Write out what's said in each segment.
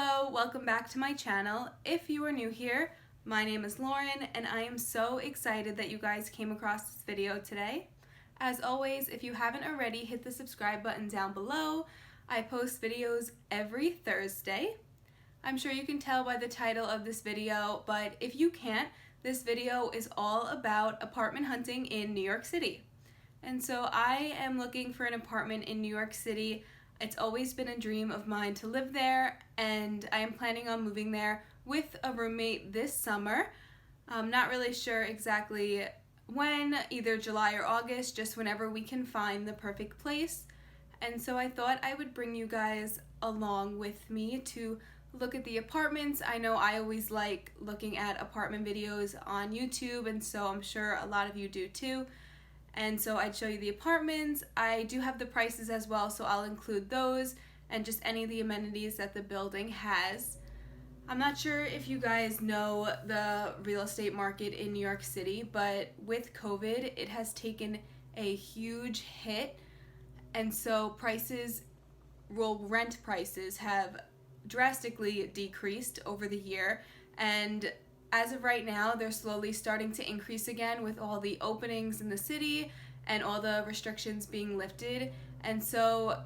Hello, welcome back to my channel. If you are new here, my name is Lauren and I am so excited that you guys came across this video today. As always, if you haven't already, hit the subscribe button down below. I post videos every Thursday. I'm sure you can tell by the title of this video, but if you can't, this video is all about apartment hunting in New York City. And so I am looking for an apartment in New York City. It's always been a dream of mine to live there, and I am planning on moving there with a roommate this summer. I'm not really sure exactly when, either July or August, just whenever we can find the perfect place. And so I thought I would bring you guys along with me to look at the apartments. I know I always like looking at apartment videos on YouTube, and so I'm sure a lot of you do too. And so I'd show you the apartments. I do have the prices as well, so I'll include those and just any of the amenities that the building has. I'm not sure if you guys know the real estate market in New York City, but with COVID, it has taken a huge hit. And so rent prices have drastically decreased over the year. And as of right now, they're slowly starting to increase again with all the openings in the city and all the restrictions being lifted. And so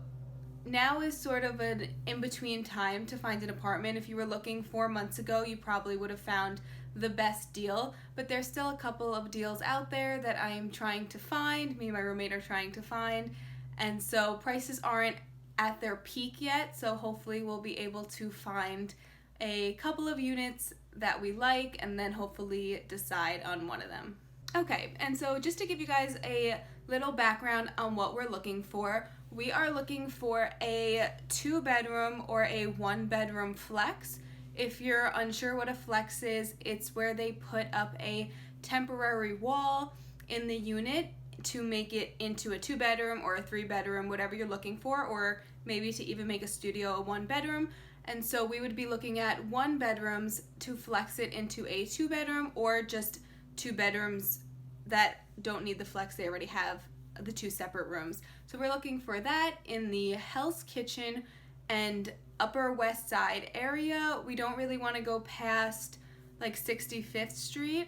now is sort of an in-between time to find an apartment. If you were looking 4 months ago, you probably would have found the best deal, but there's still a couple of deals out there that I am trying to find, me and my roommate are trying to find. And so prices aren't at their peak yet, so hopefully we'll be able to find a couple of units that we like and then hopefully decide on one of them. Okay, and so just to give you guys a little background on what we're looking for, we are looking for a 2-bedroom or a 1-bedroom flex. If you're unsure what a flex is, it's where they put up a temporary wall in the unit to make it into a 2-bedroom or a 3-bedroom, whatever you're looking for, or maybe to even make a studio a 1-bedroom. And so we would be looking at 1-bedrooms to flex it into a 2-bedroom, or just 2 bedrooms that don't need the flex, they already have the 2 separate rooms. So we're looking for that in the Hell's Kitchen and Upper West Side area. We don't really want to go past like 65th Street,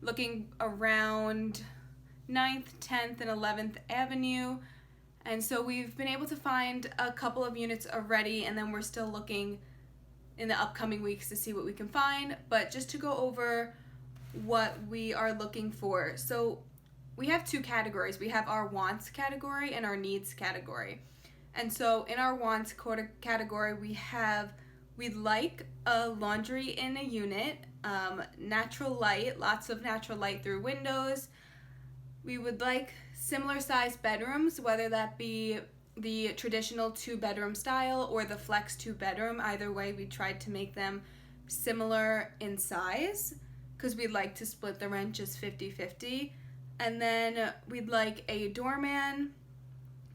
looking around 9th, 10th, and 11th Avenue. And so we've been able to find a couple of units already, and then we're still looking in the upcoming weeks to see what we can find. But just to go over what we are looking for. So we have 2 categories. We have our wants category and our needs category. And so in our wants category, we'd like a laundry in a unit, natural light, lots of natural light through windows. We would like similar sized bedrooms, whether that be the traditional 2-bedroom style or the flex 2-bedroom. Either way, we tried to make them similar in size because we'd like to split the rent just 50-50. And then we'd like a doorman.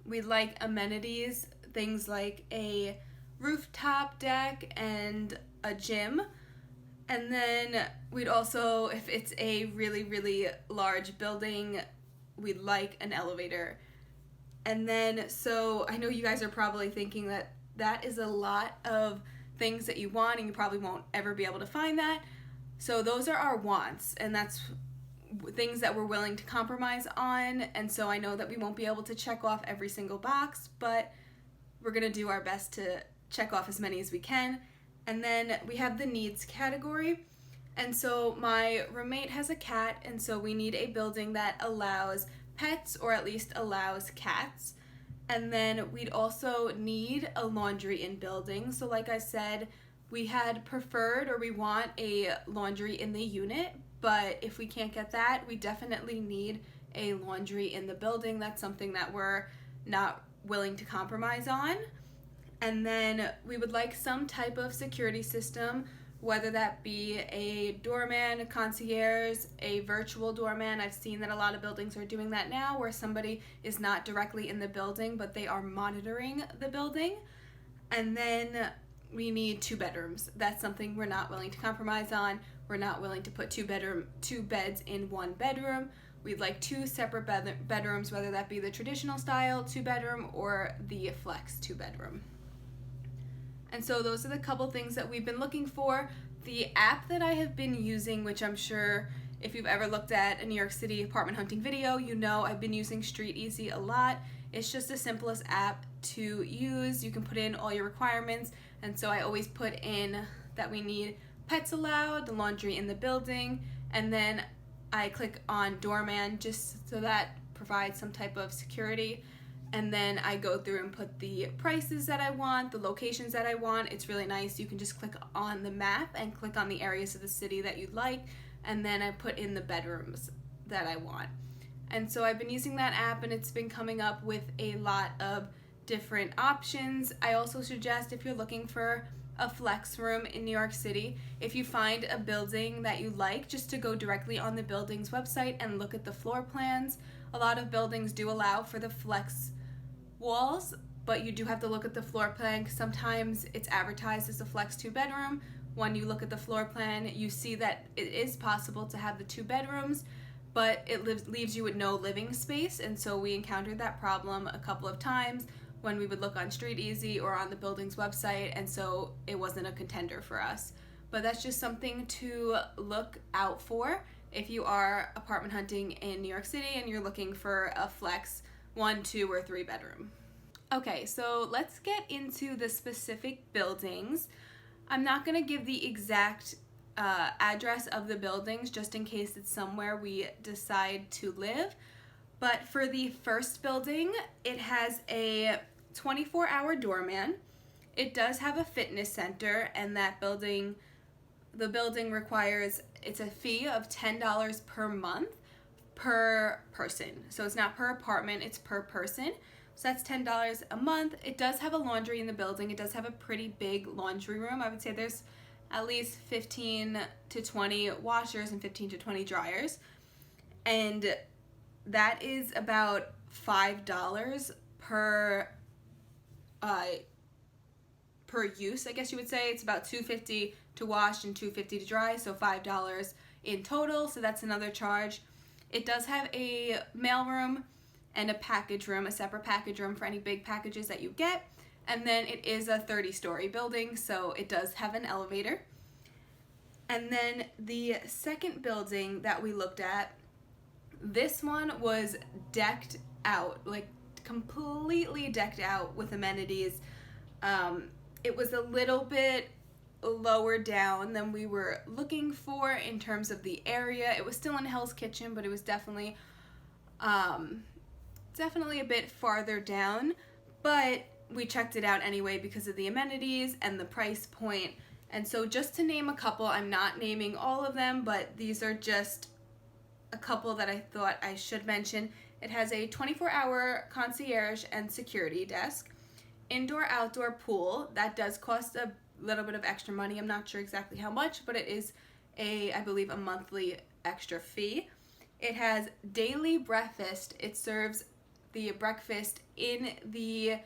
We'd like amenities, things like a rooftop deck and a gym. And then we'd also, if it's a really, really large building, we'd like an elevator. And then, so I know you guys are probably thinking that that is a lot of things that you want and you probably won't ever be able to find that. So those are our wants, and that's things that we're willing to compromise on. And so I know that we won't be able to check off every single box, but we're gonna do our best to check off as many as we can. And then we have the needs category. And so my roommate has a cat, and so we need a building that allows pets, or at least allows cats. And then we'd also need a laundry in building. So like I said, we had preferred, or we want a laundry in the unit, but if we can't get that, we definitely need a laundry in the building. That's something that we're not willing to compromise on. And then we would like some type of security system, whether that be a doorman, a concierge, a virtual doorman. I've seen that a lot of buildings are doing that now, where somebody is not directly in the building, but they are monitoring the building. And then we need 2 bedrooms. That's something we're not willing to compromise on. We're not willing to put 2 beds in 1 bedroom. We'd like 2 separate bedrooms, whether that be the traditional style 2-bedroom or the flex 2-bedroom. And so those are the couple things that we've been looking for. The app that I have been using, which I'm sure if you've ever looked at a New York City apartment hunting video, you know I've been using Street Easy a lot. It's just the simplest app to use. You can put in all your requirements, and so I always put in that we need pets allowed, the laundry in the building, and then I click on doorman just so that provides some type of security. And then I go through and put the prices that I want, the locations that I want. It's really nice. You can just click on the map and click on the areas of the city that you'd like, and then I put in the bedrooms that I want. And so I've been using that app, and it's been coming up with a lot of different options. I also suggest, if you're looking for a flex room in New York City, if you find a building that you like, just to go directly on the building's website and look at the floor plans. A lot of buildings do allow for the flex walls, but you do have to look at the floor plan. Sometimes it's advertised as a flex 2-bedroom. When you look at the floor plan, you see that it is possible to have the 2 bedrooms, but it leaves you with no living space. And so we encountered that problem a couple of times when we would look on Street Easy or on the building's website, and so it wasn't a contender for us. But that's just something to look out for if you are apartment hunting in New York City and you're looking for a flex 1, 2, or 3 bedroom. Okay, so let's get into the specific buildings. I'm not going to give the exact address of the buildings just in case it's somewhere we decide to live. But for the first building, it has a 24-hour doorman. It does have a fitness center, and the building requires, it's a fee of $10 per month per person. So it's not per apartment, it's per person. So that's $10 a month. It does have a laundry in the building. It does have a pretty big laundry room. I would say there's at least 15 to 20 washers and 15 to 20 dryers. And that is about $5 per use, I guess you would say. It's about $2.50 to wash and $2.50 to dry, so $5 in total. So that's another charge. It does have a mailroom and a package room, a separate package room for any big packages that you get. And then it is a 30-story building, so it does have an elevator. And then the second building that we looked at, this one was decked out, like completely decked out with amenities. It was a little bit lower down than we were looking for in terms of the area. It was still in Hell's Kitchen, but it was definitely a bit farther down. But we checked it out anyway because of the amenities and the price point. And so just to name a couple, I'm not naming all of them, but these are just a couple that I thought I should mention. It has a 24-hour concierge and security desk, indoor-outdoor pool. That does cost a little bit of extra money. I'm not sure exactly how much, but it is I believe a monthly extra fee. It has daily breakfast. It serves the breakfast in the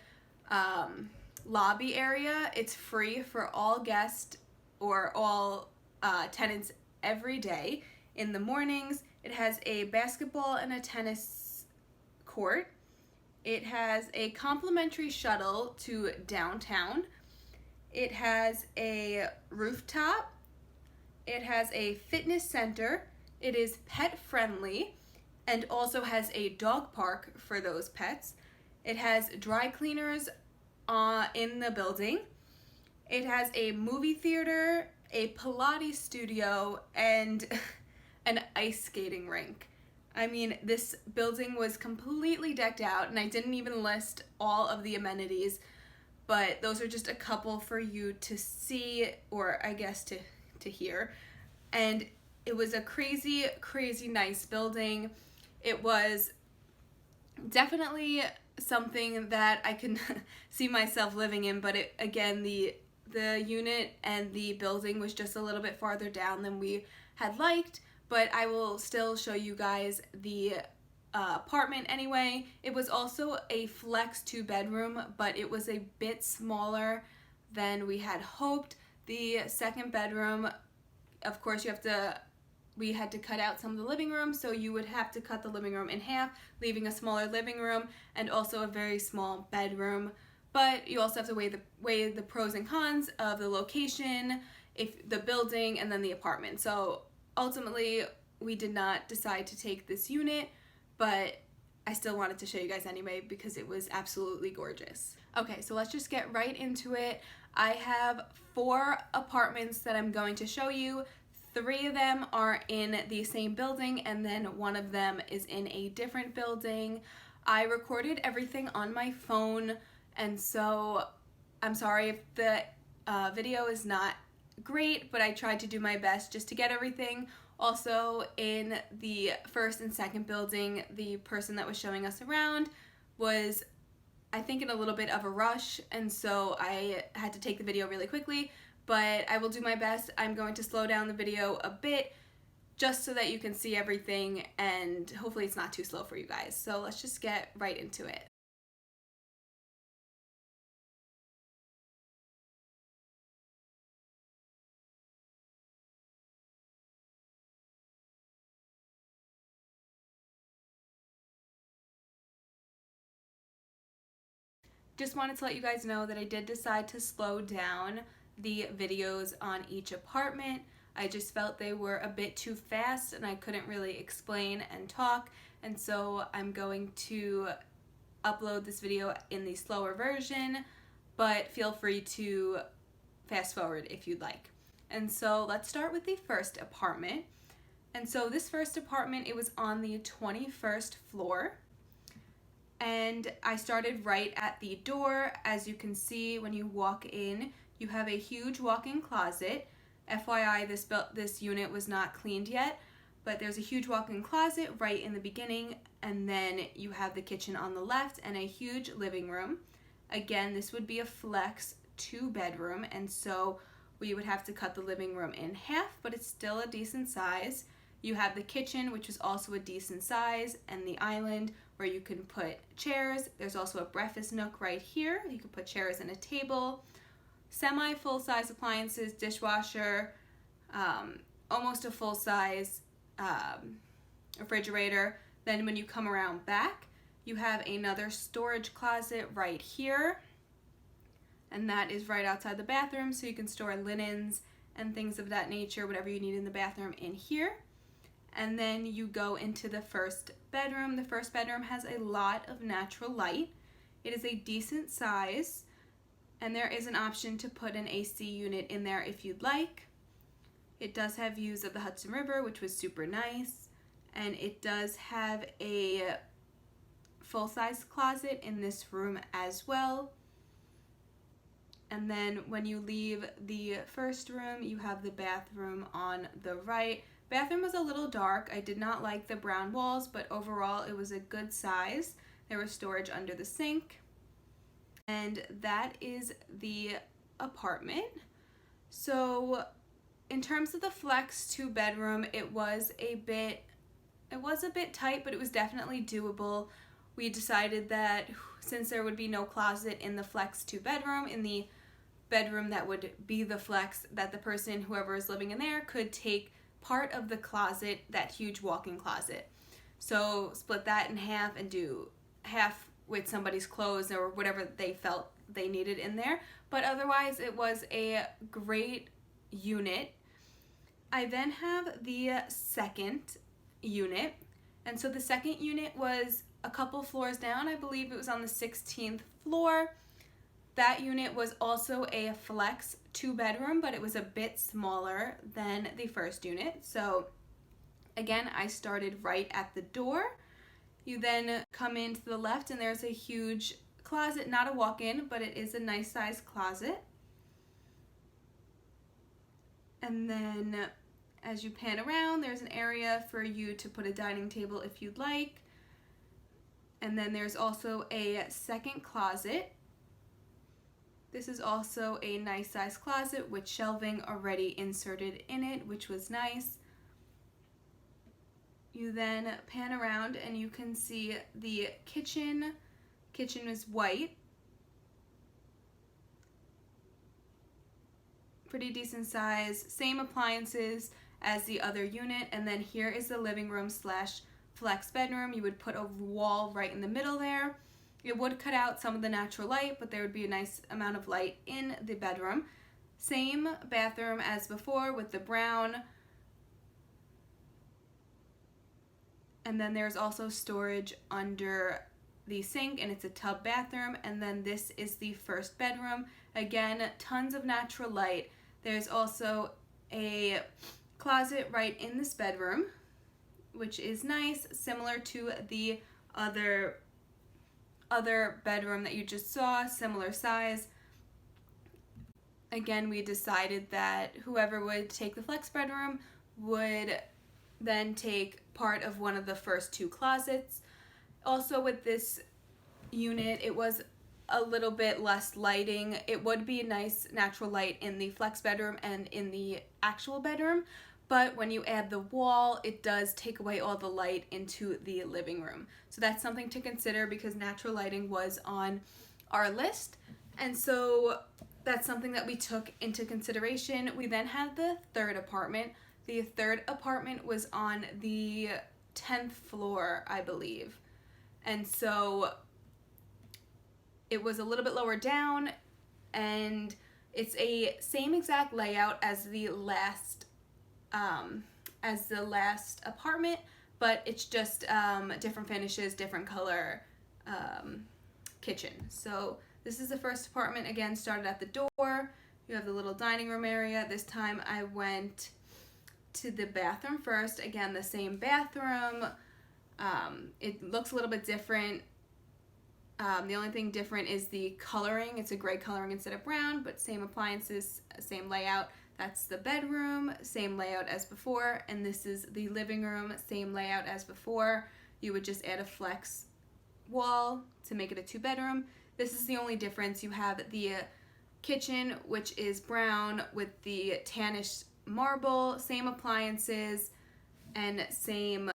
lobby area. It's free for all guests or all tenants every day in the mornings. It has a basketball and a tennis court. It has a complimentary shuttle to downtown. It has a rooftop. It has a fitness center. It is pet friendly and also has a dog park for those pets. It has dry cleaners in the building. It has a movie theater, a Pilates studio, and an ice skating rink. I mean, this building was completely decked out, and I didn't even list all of the amenities, but those are just a couple for you to see, or I guess to hear. And it was a crazy, crazy nice building. It was definitely something that I can see myself living in, but the unit and the building was just a little bit farther down than we had liked, but I will still show you guys the apartment anyway. It was also a flex 2-bedroom, but it was a bit smaller than we had hoped. The second bedroom, of course, we had to cut out some of the living room, so you would have to cut the living room in half, leaving a smaller living room and also a very small bedroom. but you also have to weigh the pros and cons of the location, if the building, and then the apartment. So ultimately, we did not decide to take this unit, but I still wanted to show you guys anyway because it was absolutely gorgeous. Okay, so let's just get right into it. I have 4 apartments that I'm going to show you. 3 of them are in the same building, and then 1 of them is in a different building. I recorded everything on my phone, and so I'm sorry if the video is not great, but I tried to do my best just to get everything. Also, in the first and second building, the person that was showing us around was, I think, in a little bit of a rush, and so I had to take the video really quickly, but I will do my best. I'm going to slow down the video a bit just so that you can see everything, and hopefully it's not too slow for you guys. So let's just get right into it. Just wanted to let you guys know that I did decide to slow down the videos on each apartment. I just felt they were a bit too fast and I couldn't really explain and talk, and so I'm going to upload this video in the slower version, but feel free to fast forward if you'd like. And so let's start with the first apartment. And so this first apartment, it was on the 21st floor. And I started right at the door. As you can see, when you walk in, you have a huge walk-in closet. FYI, this unit was not cleaned yet, but there's a huge walk-in closet right in the beginning, and then you have the kitchen on the left and a huge living room. Again, this would be a flex 2-bedroom, and so we would have to cut the living room in half, but it's still a decent size. You have the kitchen, which is also a decent size, and the island where you can put chairs. There's also a breakfast nook right here. You can put chairs and a table. Semi full-size appliances, dishwasher, almost a full-size refrigerator. Then when you come around back, you have another storage closet right here, and that is right outside the bathroom, so you can store linens and things of that nature, whatever you need in the bathroom, in here. And then you go into the first bedroom. The first bedroom has a lot of natural light. It is a decent size, and there is an option to put an AC unit in there if you'd like. It does have views of the Hudson River, which was super nice, and it does have a full-size closet in this room as well. And then when you leave the first room, you have the bathroom on the right. Bathroom was a little dark. I did not like the brown walls, but overall it was a good size. There was storage under the sink. And that is the apartment. So in terms of the flex 2-bedroom, it was a bit tight, but it was definitely doable. We decided that since there would be no closet in the flex 2-bedroom, in the bedroom that would be the flex, that the person, whoever is living in there, could take part of the closet, that huge walk-in closet. So split that in half and do half with somebody's clothes or whatever they felt they needed in there. But otherwise, it was a great unit. I then have the second unit. And so the second unit was a couple floors down. I believe it was on the 16th floor. That unit was also a flex 2-bedroom, but it was a bit smaller than the first unit. So again, I started right at the door. You then come in to the left and there's a huge closet, not a walk-in, but it is a nice sized closet. And then as you pan around, there's an area for you to put a dining table if you'd like. And then there's also a second closet. This is also a nice size closet with shelving already inserted in it, which was nice. You then pan around and you can see the kitchen. Kitchen is white. Pretty decent size, same appliances as the other unit. And then here is the living room slash flex bedroom. You would put a wall right in the middle there. It would cut out some of the natural light, but there would be a nice amount of light in the bedroom. Same bathroom as before with the brown. And then there's also storage under the sink, and it's a tub bathroom. And then this is the first bedroom. Again, tons of natural light. There's also a closet right in this bedroom, which is nice, similar to the other bedroom that you just saw, similar size. Again, we decided that whoever would take the flex bedroom would then take part of one of the first two closets. Also with this unit, it was a little bit less lighting. It would be nice natural light in the flex bedroom and in the actual bedroom, but when you add the wall, it does take away all the light into the living room. So that's something to consider because natural lighting was on our list, and so that's something that we took into consideration. We then had the third apartment. The third apartment was on the 10th floor, I believe. And so it was a little bit lower down, and it's a same exact layout as the last apartment, but it's just different finishes, different color kitchen. So this is the first apartment. Again, started at the door. You have the little dining room area. This time I went to the bathroom first. Again, the same bathroom. It looks a little bit different. The only thing different is the coloring. It's a gray coloring instead of brown, but same appliances, same layout. That's the bedroom, same layout as before, and this is the living room, same layout as before. You would just add a flex wall to make it a 2-bedroom. This is the only difference. You have the kitchen, which is brown with the tannish marble, same appliances, and same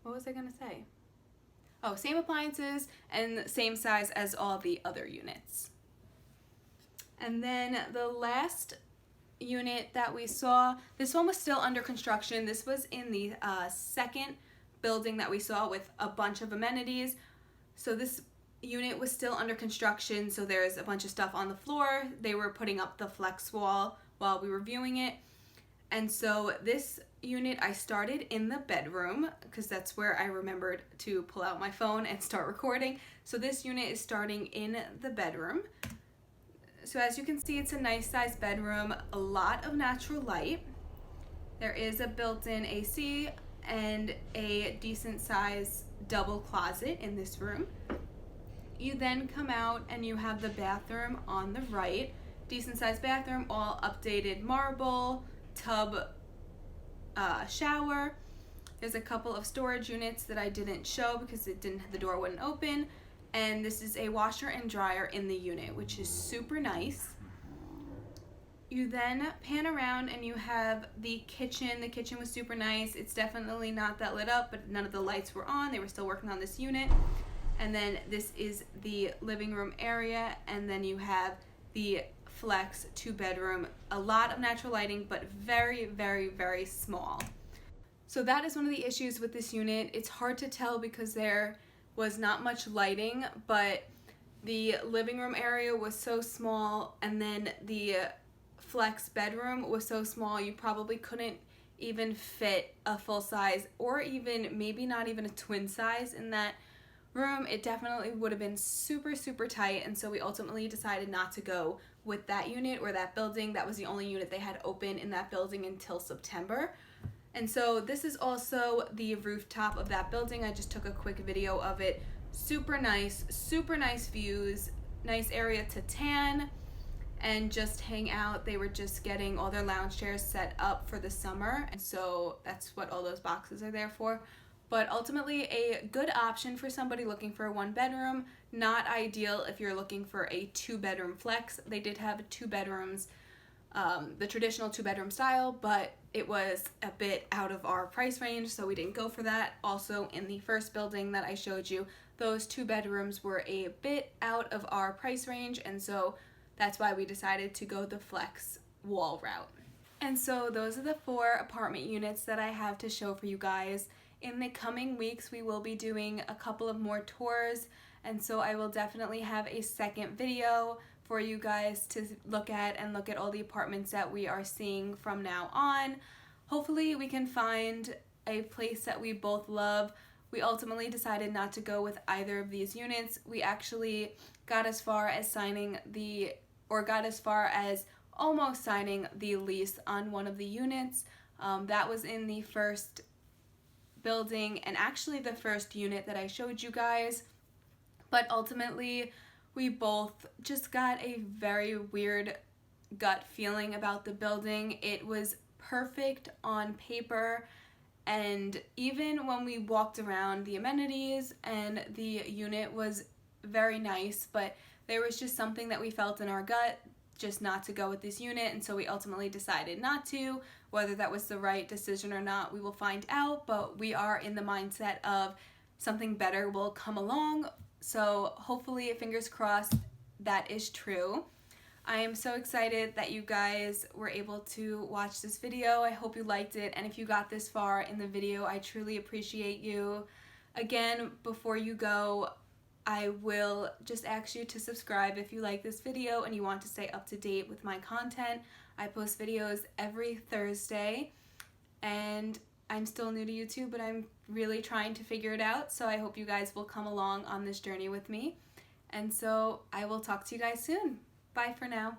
what was I gonna say? Oh, same appliances and same size as all the other units. And then the last unit that we saw, this one was still under construction. This was in the second building that we saw with a bunch of amenities. So this unit was still under construction, so there's a bunch of stuff on the floor. They were putting up the flex wall while we were viewing it. And so this unit I started in the bedroom because that's where I remembered to pull out my phone and start recording. So this unit is starting in the bedroom. So as you can see, it's a nice sized bedroom, a lot of natural light. There is a built-in AC and a decent size double closet in this room. You then come out and you have the bathroom on the right. Decent sized bathroom, all updated marble, tub, shower. There's a couple of storage units that I didn't show because the door wouldn't open. And this is a washer and dryer in the unit, which is super nice. You then pan around and you have the kitchen. The kitchen was super nice. It's definitely not that lit up, but none of the lights were on. They were still working on this unit. And then this is the living room area, and then you have the flex 2-bedroom. A lot of natural lighting, but very, very, very small. So that is one of the issues with this unit. It's hard to tell because there was not much lighting, but the living room area was so small, and then the flex bedroom was so small you probably couldn't even fit a full size, or even maybe not even a twin size in that room. It definitely would have been super, super tight, and so we ultimately decided not to go with that unit or that building. That was the only unit they had open in that building until September. And so this is also the rooftop of that building. I just took a quick video of it. Super nice views, nice area to tan and just hang out. They were just getting all their lounge chairs set up for the summer, and so that's what all those boxes are there for. But ultimately a good option for somebody looking for a 1-bedroom. Not ideal if you're looking for a 2-bedroom flex. They did have 2 bedrooms, the traditional 2-bedroom style, but it was a bit out of our price range, so we didn't go for that. Also, in the first building that I showed you, those 2 bedrooms were a bit out of our price range, and so that's why we decided to go the flex wall route. And so those are the 4 apartment units that I have to show for you guys. In the coming weeks, we will be doing a couple of more tours, and so I will definitely have a second video for you guys to look at all the apartments that we are seeing from now on. Hopefully we can find a place that we both love. We ultimately decided not to go with either of these units. We actually got as far as almost signing the lease on one of the units. That was in the first building and actually the first unit that I showed you guys. But ultimately, we both just got a very weird gut feeling about the building. It was perfect on paper, and even when we walked around the amenities, and the unit was very nice, but there was just something that we felt in our gut just not to go with this unit, and so we ultimately decided not to. Whether that was the right decision or not, we will find out, but we are in the mindset of something better will come along, so hopefully, fingers crossed, that is true. I am so excited that you guys were able to watch this video. I hope you liked it, and if you got this far in the video, I truly appreciate you. Again, before you go, I will just ask you to subscribe if you like this video and you want to stay up to date with my content. I post videos every Thursday, and I'm still new to YouTube, but I'm really trying to figure it out, so I hope you guys will come along on this journey with me. And so I will talk to you guys soon. Bye for now.